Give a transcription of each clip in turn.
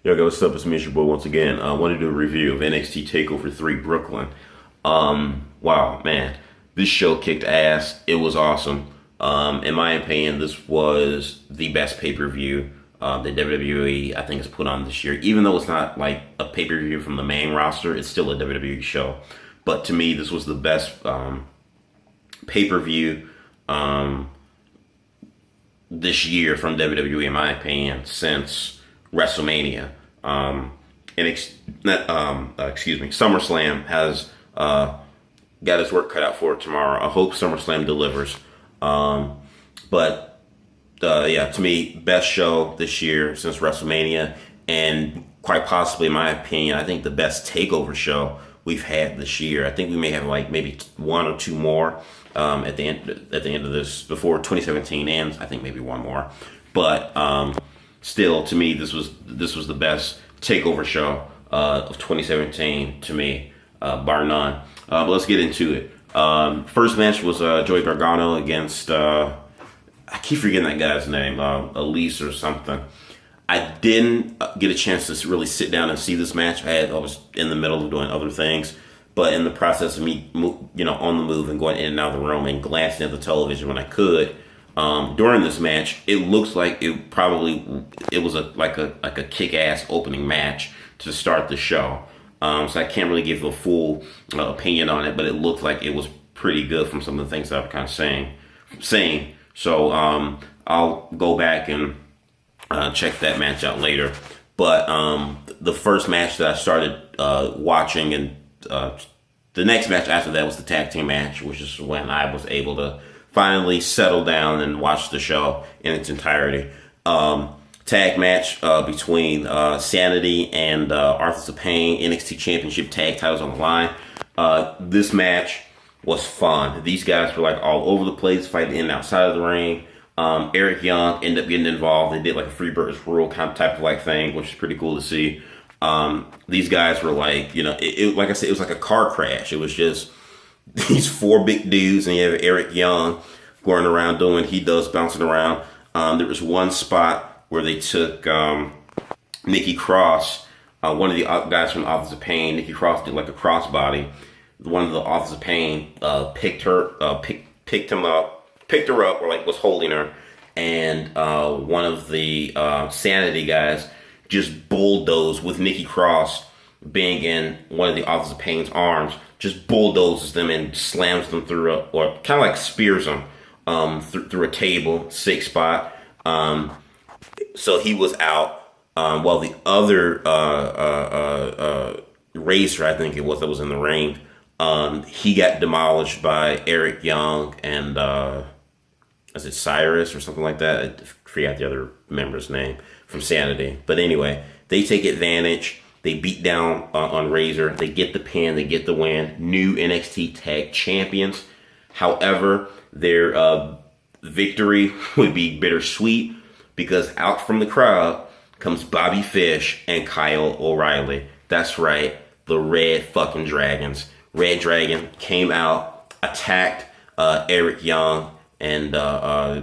Yo, guys, what's up? It's me, your boy, once again. I want to do a review of NXT Takeover 3 Brooklyn. Wow, man. This show kicked ass. It was awesome. In my opinion, this was the best pay-per-view that WWE, I think, has put on this year. Even though it's not like a pay-per-view from the main roster, it's still a WWE show. But to me, this was the best pay-per-view this year from WWE, in my opinion, since WrestleMania. SummerSlam has got his work cut out for it tomorrow. I hope SummerSlam delivers. Yeah, to me, best show this year since WrestleMania, and quite possibly, in my opinion, I think the best takeover show we've had this year. I think we may have like maybe one or two more at the end of this before 2017 ends. I think maybe one more, but still, to me, this was the best takeover show of 2017 to me, bar none. But let's get into it. First match was Joey Gargano against I keep forgetting that guy's name, Elise or something. I didn't get a chance to really sit down and see this match. I was in the middle of doing other things, but in the process of me, on the move and going in and out of the room and glancing at the television when I could, during this match, it looks like it was a kick-ass opening match to start the show. So I can't really give a full opinion on it, but it looked like it was pretty good from some of the things that I'm kind of saying. So I'll go back and check that match out later. But the first match that I started watching, and the next match after that was the tag team match, which is when I was able to finally settle down and watch the show in its entirety. Tag match between Sanity and Authors of Pain, NXT Championship tag titles on the line. This match was fun. These guys were like all over the place, fighting in and outside of the ring. Eric Young ended up getting involved. They did like a Freebirds Rule kind of type of like thing, which is pretty cool to see. These guys were like, like I said, it was like a car crash. It was just these four big dudes, and you have Eric Young going around doing he does, bouncing around. There was one spot where they took Nikki Cross, one of the guys from Authors of Pain. Nikki Cross did like a crossbody. One of the Authors of Pain picked her up, or like was holding her, and one of the Sanity guys just bulldozed with Nikki Cross being in one of the Authors of Pain's arms, just bulldozes them and slams them through or kind of like spears them through a table, 6 spot. So he was out, while the other racer, I think it was, that was in the ring, he got demolished by Eric Young and is it Cyrus or something like that? I forgot the other member's name from Sanity. But anyway, they take advantage. They beat down on Razor. They get the pin. They get the win. New NXT Tag Champions. However, their victory would be bittersweet because out from the crowd comes Bobby Fish and Kyle O'Reilly. That's right, the Red fucking Dragons. Red Dragon came out, attacked Eric Young and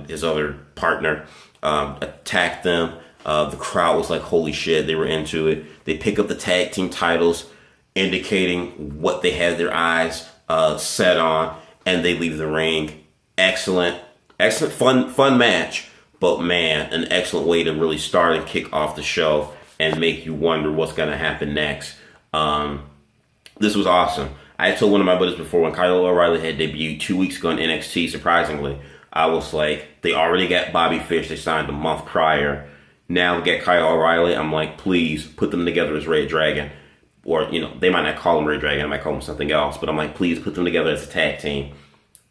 his other partner, attacked them. The crowd was like, holy shit, they were into it. They pick up the tag team titles, indicating what they had their eyes set on, and they leave the ring. Excellent, fun match, but man, an excellent way to really start and kick off the show and make you wonder what's going to happen next. This was awesome. I told one of my buddies before, when Kyle O'Reilly had debuted 2 weeks ago in NXT, surprisingly, I was like, they already got Bobby Fish. They signed a month prior. Now we get Kyle O'Reilly. I'm like, please put them together as Red Dragon. Or, they might not call him Red Dragon. They might call him something else. But I'm like, please put them together as a tag team.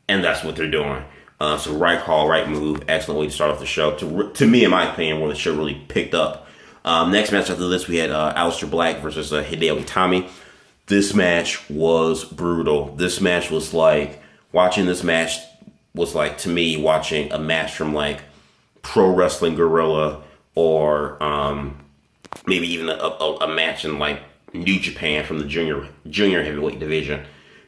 And that's what they're doing. So right call, right move. Excellent way to start off the show. To me, in my opinion, where the show really picked up. Next match after this, we had Aleister Black versus Hideo Itami. This match was brutal. This match was like, watching this match was like, to me, watching a match from like Pro Wrestling Guerrilla or maybe even a match in like New Japan from the junior heavyweight division.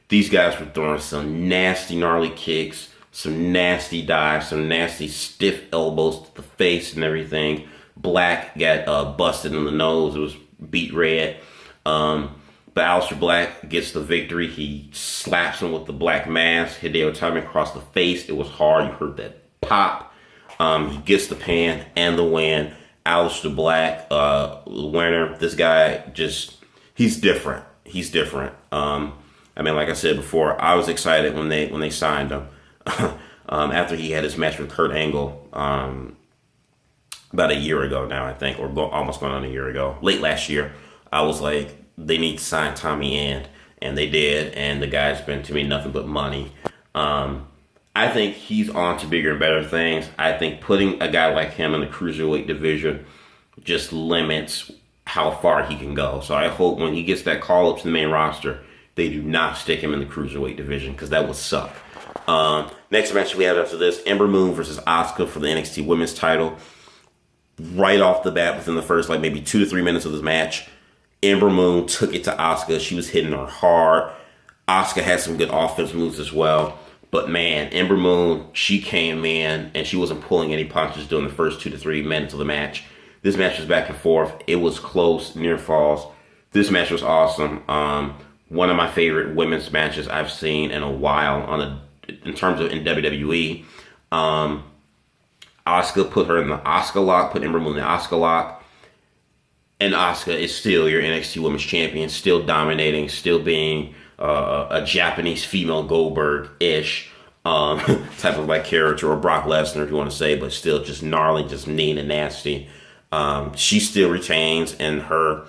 These guys were throwing some nasty, gnarly kicks, some nasty dives, some nasty stiff elbows to the face and everything. Black got busted in the nose. It was beat red. But Aleister Black gets the victory. He slaps him with the black mask. Hideo Itami across the face. It was hard. You heard that pop. He gets the pin and the win. Aleister Black, winner. This guy he's different. He's different. I mean, like I said before, I was excited when they signed him. After he had his match with Kurt Angle, about a year ago now, I think, or almost going on a year ago, late last year, I was like, they need to sign Tommy End, and they did, and the guy's been to me nothing but money. I think he's on to bigger and better things. I think putting a guy like him in the cruiserweight division just limits how far he can go. So I hope when he gets that call up to the main roster, they do not stick him in the cruiserweight division, because that would suck. Next match we have after this, Ember Moon versus Asuka for the NXT Women's title. Right off the bat, within the first maybe 2 to 3 minutes of this match, Ember Moon took it to Asuka. She was hitting her hard. Asuka had some good offense moves as well. But man, Ember Moon, she came in and she wasn't pulling any punches during the first 2 to 3 minutes of the match. This match was back and forth. It was close, near falls. This match was awesome. One of my favorite women's matches I've seen in a while in terms of in WWE. Asuka put her in the Asuka lock, put Ember Moon in the Asuka lock. And Asuka is still your NXT Women's Champion, still dominating, still being a Japanese female Goldberg-ish type of character, or Brock Lesnar if you want to say, but still just gnarly, just mean and nasty. She still retains, and her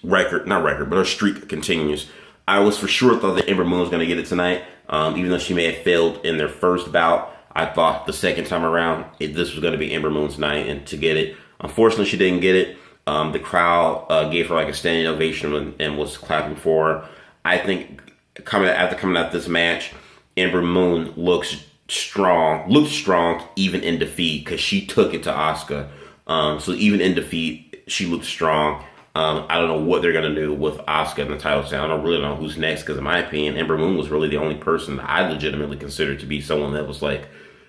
her streak continues. I was for sure thought that Ember Moon was going to get it tonight, even though she may have failed in their first bout. I thought the second time around, this was going to be Ember Moon's night and to get it. Unfortunately, she didn't get it. The crowd gave her a standing ovation and was clapping for her. I think after coming out this match, Ember Moon looked strong even in defeat, because she took it to Asuka. So even in defeat, she looked strong. I don't know what they're going to do with Asuka in the title stand. I don't really know who's next, because in my opinion, Ember Moon was really the only person that I legitimately considered to be someone that was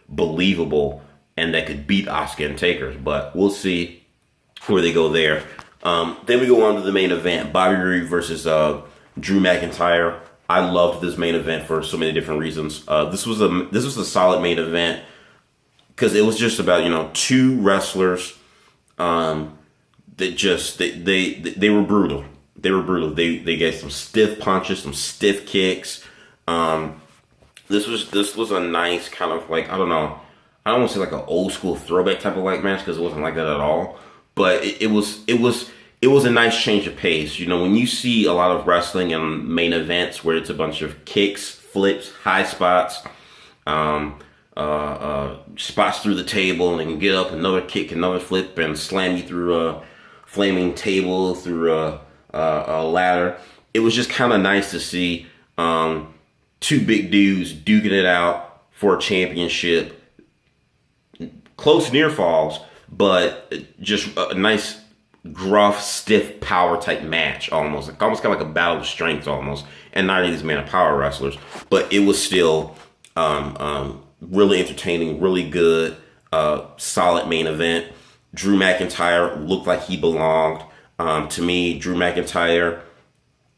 believable and that could beat Asuka and take her. But we'll see where they go there. Then we go on to the main event, Bobby Roode versus Drew McIntyre. I loved this main event for so many different reasons. This was a solid main event because it was just about two wrestlers that they were brutal. They were brutal. They gave some stiff punches, some stiff kicks. This was a nice kind of I don't know. I don't want to say an old school throwback type of match, because it wasn't like that at all. But it was a nice change of pace. When you see a lot of wrestling and main events where it's a bunch of kicks, flips, high spots, spots through the table, and you get up, another kick, another flip, and slam you through a flaming table, through a ladder. It was just kind of nice to see two big dudes duking it out for a championship. Close near falls, but just a nice, gruff, stiff power type match, almost kind of like a battle of strengths almost. And neither of these men are power wrestlers, but it was still really entertaining, really good, solid main event. Drew McIntyre looked like he belonged. To me, Drew McIntyre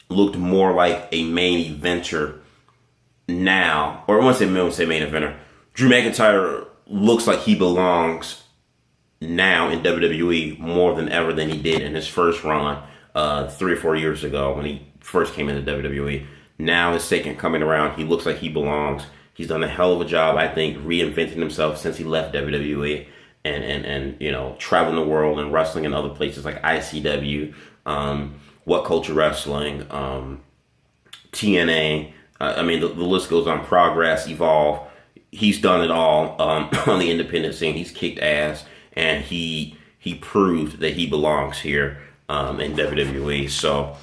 looked more like a main eventer now, or I want to say main eventer. Drew McIntyre looks like he belongs now in WWE more than ever than he did in his first run 3 or 4 years ago when he first came into WWE. Now his second coming around, he looks like he belongs. He's done a hell of a job, I think, reinventing himself since he left WWE and traveling the world and wrestling in other places like ICW, What Culture Wrestling, TNA. The list goes on. Progress, Evolve. He's done it all on the independent scene. He's kicked ass, and he proved that he belongs here in WWE. So,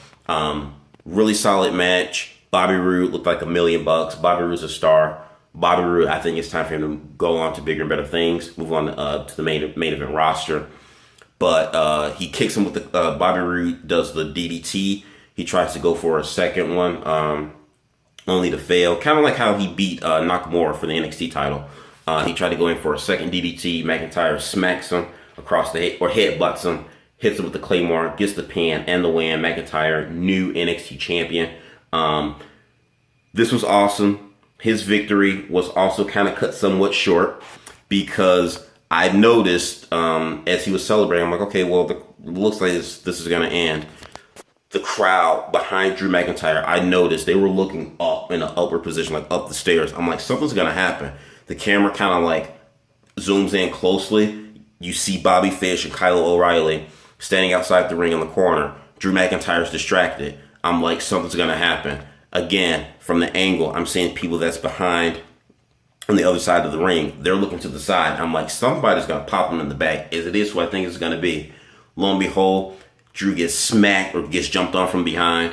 really solid match. Bobby Roode looked like $1 million. Bobby Roode's a star. Bobby Roode, I think it's time for him to go on to bigger and better things. Move on to the main event roster. But he kicks him with the Bobby Roode does the DDT. He tries to go for a second one, only to fail. Kind of like how he beat Nakamura for the NXT title. He tried to go in for a second DDT. McIntyre smacks him across the head, or headbutts him, hits him with the Claymore, gets the pin and the win. McIntyre, new NXT champion. This was awesome. His victory was also kind of cut somewhat short because I noticed as he was celebrating, I'm like, okay, well, it looks like this is going to end. The crowd behind Drew McIntyre, I noticed they were looking up in an upward position, like up the stairs. I'm like, something's going to happen. The camera kind of like zooms in closely. You see Bobby Fish and Kyle O'Reilly standing outside the ring in the corner. Drew McIntyre's distracted. I'm like, something's going to happen. Again, from the angle, I'm seeing people that's behind on the other side of the ring. They're looking to the side. I'm like, somebody's going to pop them in the back. As it is what I think it's going to be. Lo and behold, Drew gets smacked or gets jumped on from behind.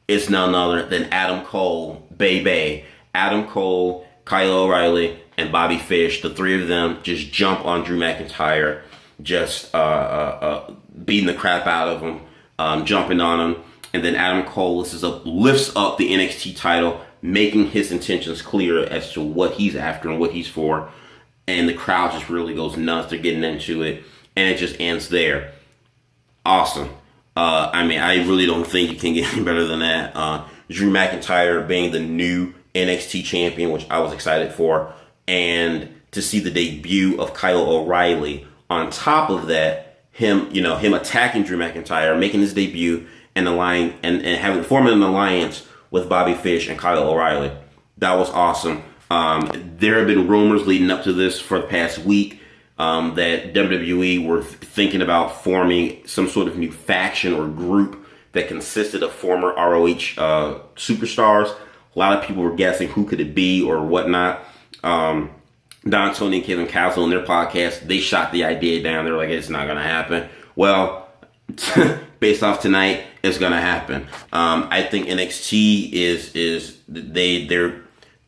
It's none other than Adam Cole, baby. Adam Cole, Kyle O'Reilly, and Bobby Fish. The three of them just jump on Drew McIntyre, just beating the crap out of him, jumping on him. And then Adam Cole lifts up the NXT title, making his intentions clear as to what he's after and what he's for. And the crowd just really goes nuts. They're getting into it. And it just ends there. Awesome. I mean, I really don't think you can get any better than that. Drew McIntyre being the new NXT champion, which I was excited for. And to see the debut of Kyle O'Reilly. On top of that, him attacking Drew McIntyre, making his debut, and having forming an alliance with Bobby Fish and Kyle O'Reilly. That was awesome. There have been rumors leading up to this for the past week that WWE were thinking about forming some sort of new faction or group that consisted of former ROH superstars. A lot of people were guessing who could it be or whatnot. Don Tony and Kevin Castle in their podcast, they shot the idea down. They're like, it's not going to happen. Well, based off tonight, it's going to happen. I think NXT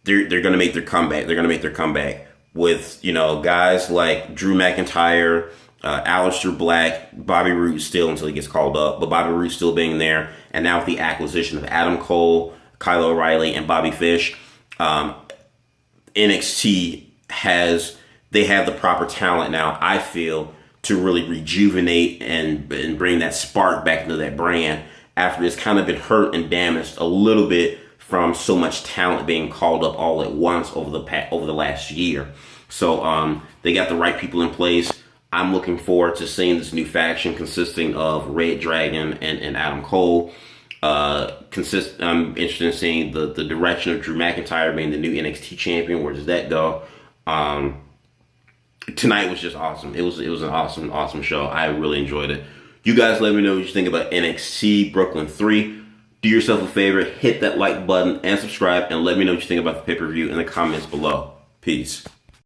they're going to make their comeback. They're going to make their comeback with, guys like Drew McIntyre, Aleister Black, Bobby Roode still until he gets called up, but Bobby Roode still being there. And now with the acquisition of Adam Cole, Kyle O'Reilly, and Bobby Fish, NXT have the proper talent now, I feel, to really rejuvenate and bring that spark back into that brand after it's kind of been hurt and damaged a little bit from so much talent being called up all at once over the last year. So they got the right people in place. I'm looking forward to seeing this new faction consisting of Red Dragon and Adam Cole. I'm interested in seeing the direction of Drew McIntyre being the new NXT champion. Where does that go? Tonight was just awesome. It was an awesome show. I really enjoyed it. You guys let me know what you think about NXT Brooklyn 3. Do yourself a favor, hit that like button and subscribe, and let me know what you think about the pay-per-view in the comments below. Peace.